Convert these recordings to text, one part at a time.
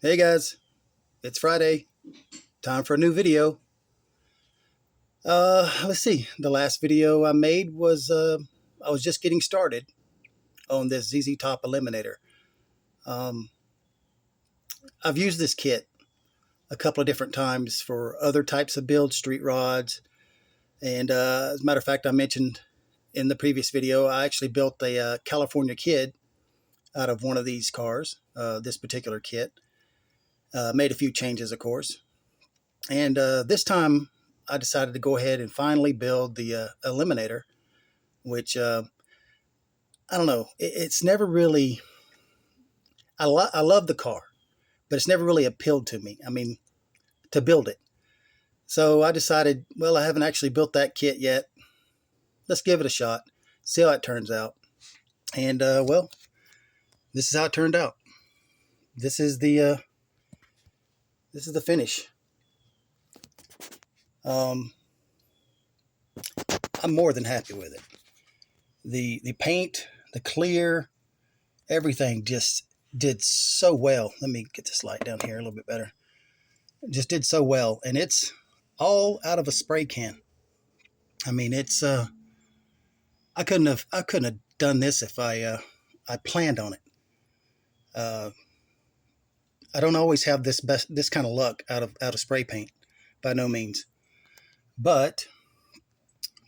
Hey guys, it's Friday. Time for a new video. Let's see. The last video I made was I was just getting started on this ZZ Top Eliminator. Um, I've used this kit a couple of different times for other types of builds, street rods, and as a matter of fact, I mentioned in the previous video I actually built a California Kid out of one of these cars. This particular kit made a few changes, of course. And this time I decided to go ahead and finally build the Eliminator, which I don't know. It's never really, I love the car, but it's never really appealed to me. I mean, to build it. So I decided, well, I haven't actually built that kit yet. Let's give it a shot, see how it turns out. And well, this is how it turned out. This is the finish. Um, I'm more than happy with it. The paint, the clear, everything just did so well. Let me get this light down here a little bit better. It just did so well, and it's all out of a spray can. I mean, it's I couldn't have done this if I planned on it. Uh, I don't always have this kind of luck out of spray paint, by no means. But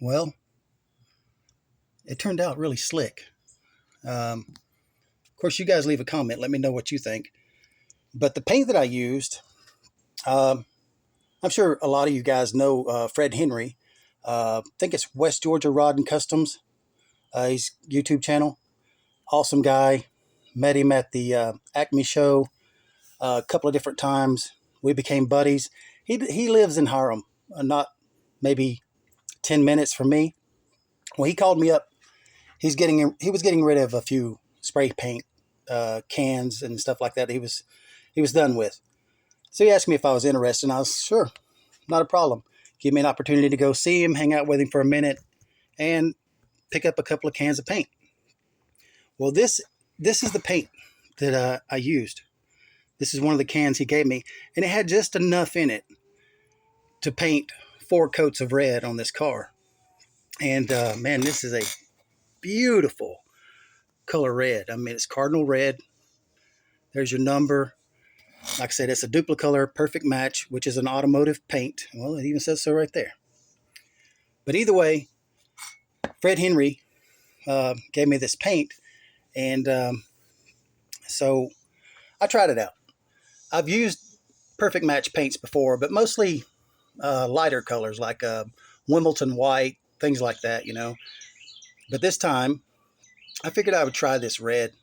well, it turned out really slick. Of course, you guys leave a comment. Let me know what you think. But the paint that I used, um, I'm sure a lot of you guys know Fred Henry. I think it's West Georgia Rod and Customs. His YouTube channel. Awesome guy. Met him at the Acme show a couple of different times. We became buddies. He lives in Hiram, not maybe 10 minutes from me. Well, he called me up. He was getting rid of a few spray paint cans and stuff like that. He was done with. So he asked me if I was interested, and I was sure, not a problem. Give me an opportunity to go see him, hang out with him for a minute, and pick up a couple of cans of paint. Well, this is the paint that I used. This is one of the cans he gave me, and it had just enough in it to paint 4 coats of red on this car. And man, this is a beautiful color red. I mean, it's cardinal red. There's your number. Like I said, it's a duplicolor perfect match, which is an automotive paint. Well, it even says so right there. But either way, Fred Henry gave me this paint, and so I tried it out. I've used perfect match paints before, but mostly lighter colors like Wimbledon white, things like that, you know. But this time, I figured I would try this red,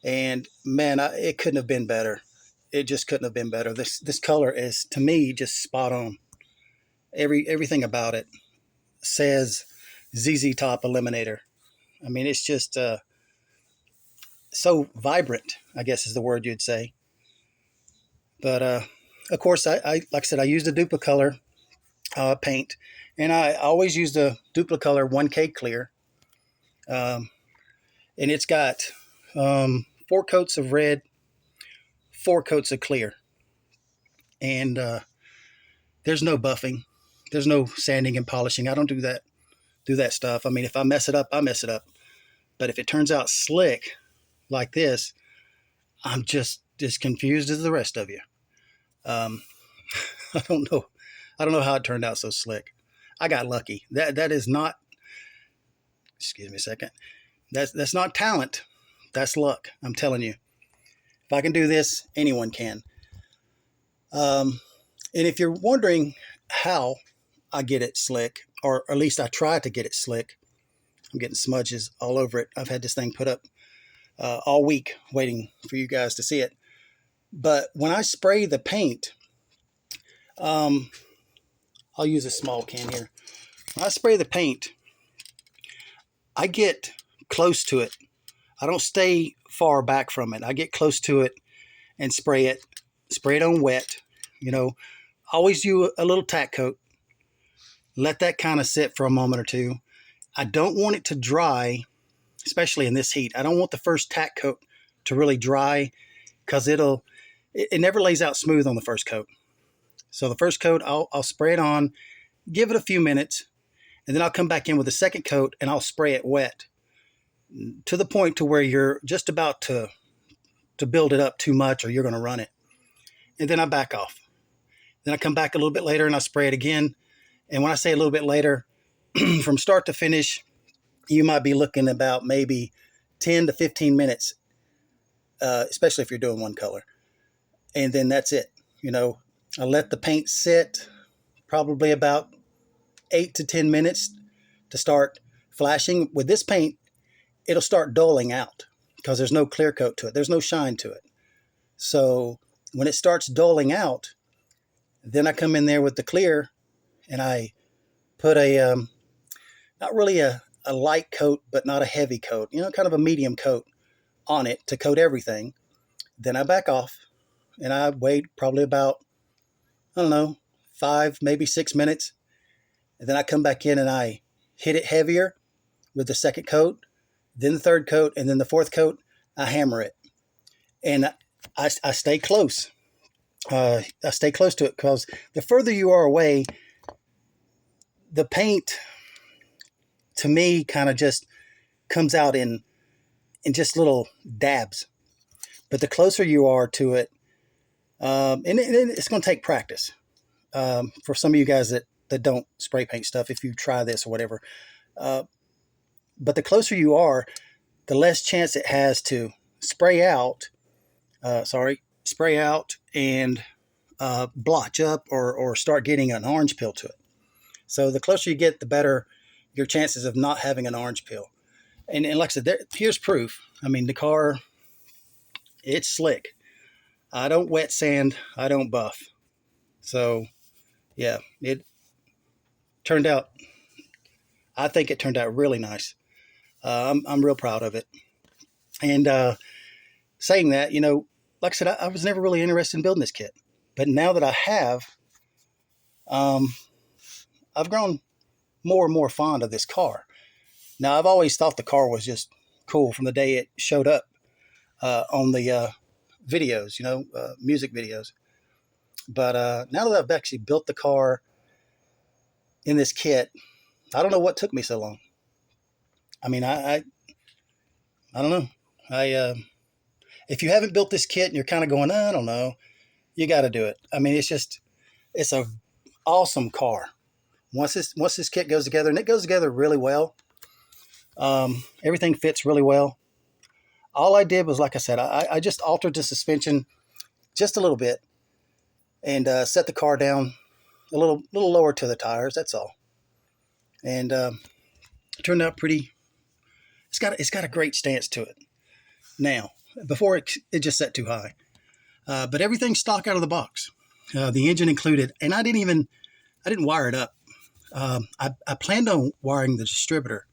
and man, it couldn't have been better. It just couldn't have been better. This color is, to me, just spot on. Everything about it says ZZ Top Eliminator. I mean, it's just so vibrant, I guess is the word you'd say. But of course, I like I said, I used a Duplicolor paint, and I always used a Duplicolor 1K clear, and it's got 4 coats of red, 4 coats of clear, and there's no buffing, there's no sanding and polishing. I don't do that stuff. I mean, if I mess it up, I mess it up. But if it turns out slick like this, I'm just as confused as the rest of you. Um, I don't know. I don't know how it turned out so slick. I got lucky. That is not. Excuse me a second. That's not talent. That's luck. I'm telling you. If I can do this, anyone can. And if you're wondering how I get it slick, or at least I try to get it slick, I'm getting smudges all over it. I've had this thing put up all week waiting for you guys to see it. But when I spray the paint, I'll use a small can here. When I spray the paint, I get close to it. I don't stay far back from it. I get close to it and spray it on wet. You know, always do a little tack coat. Let that kind of sit for a moment or two. I don't want it to dry, especially in this heat. I don't want the first tack coat to really dry, because it'll it never lays out smooth on the first coat. So the first coat, I'll spray it on, give it a few minutes, and then I'll come back in with the second coat and I'll spray it wet to the point to where you're just about to build it up too much or you're going to run it. And then I back off. Then I come back a little bit later and I spray it again. And when I say a little bit later, from start to finish, you might be looking about maybe 10 to 15 minutes, especially if you're doing one color. And then that's it. You know, I let the paint sit probably about 8 to 10 minutes to start flashing. With this paint, it'll start dulling out because there's no clear coat to it. There's no shine to it. So when it starts dulling out, then I come in there with the clear and I put a, not really a light coat, but not a heavy coat, you know, kind of a medium coat on it to coat everything. Then I back off and I wait probably about, I don't know, 5, maybe 6 minutes. And then I come back in and I hit it heavier with the second coat, then the third coat, and then the fourth coat. I hammer it. And I stay close. I stay close to it because the further you are away, the paint, to me, kind of just comes out in just little dabs. But the closer you are to it, and it's going to take practice. For some of you guys that don't spray paint stuff, if you try this or whatever. But the closer you are, the less chance it has to spray out and blotch up or start getting an orange peel to it. So the closer you get, the better your chances of not having an orange peel. And like I said, here's proof. I mean, the car, it's slick. I don't wet sand. I don't buff. So, yeah, it turned out, I think it turned out really nice. I'm real proud of it. And saying that, you know, like I said, I was never really interested in building this kit. But now that I have, I've grown more and more fond of this car. Now, I've always thought the car was just cool from the day it showed up on the videos, you know, music videos. But now that I've actually built the car in this kit, I don't know what took me so long. I mean, I don't know. If you haven't built this kit and you're kind of going, I don't know, you got to do it. I mean, it's a awesome car. Once this kit goes together, and it goes together really well, everything fits really well. All I did was, like I said, I just altered the suspension just a little bit and set the car down a little lower to the tires. That's all. And it turned out pretty. It's got a great stance to it. Now, before it just set too high, but everything's stock out of the box. The engine included, and I didn't wire it up. I planned on wiring the distributor,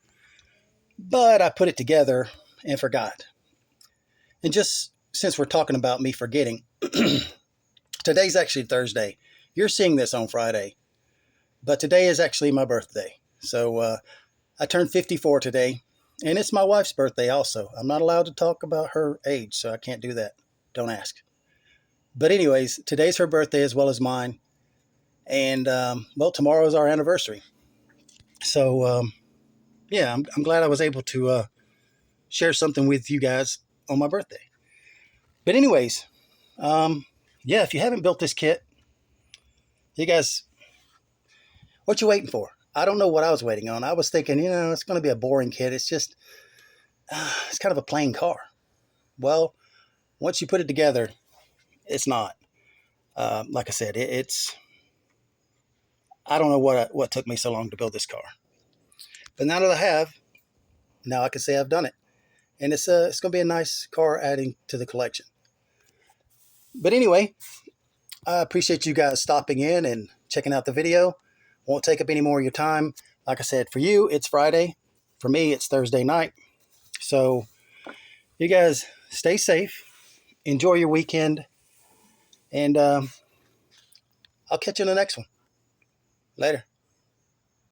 but I put it together and forgot. And just since we're talking about me forgetting, today's actually Thursday. You're seeing this on Friday, but today is actually my birthday. So I turned 54 today, and it's my wife's birthday also. I'm not allowed to talk about her age, so I can't do that. Don't ask. But anyways, today's her birthday as well as mine. And, well, tomorrow is our anniversary. So, yeah, I'm glad I was able to share something with you guys on my birthday. But anyways, yeah, if you haven't built this kit, you guys, what you waiting for? I don't know what I was waiting on. I was thinking, you know, it's going to be a boring kit. It's just, it's kind of a plain car. Well, once you put it together, it's not. Like I said, it's... I don't know what took me so long to build this car. But now that I have, now I can say I've done it. And it's going to be a nice car adding to the collection. But anyway, I appreciate you guys stopping in and checking out the video. Won't take up any more of your time. Like I said, for you, it's Friday. For me, it's Thursday night. So you guys stay safe. Enjoy your weekend. And I'll catch you in the next one. Later.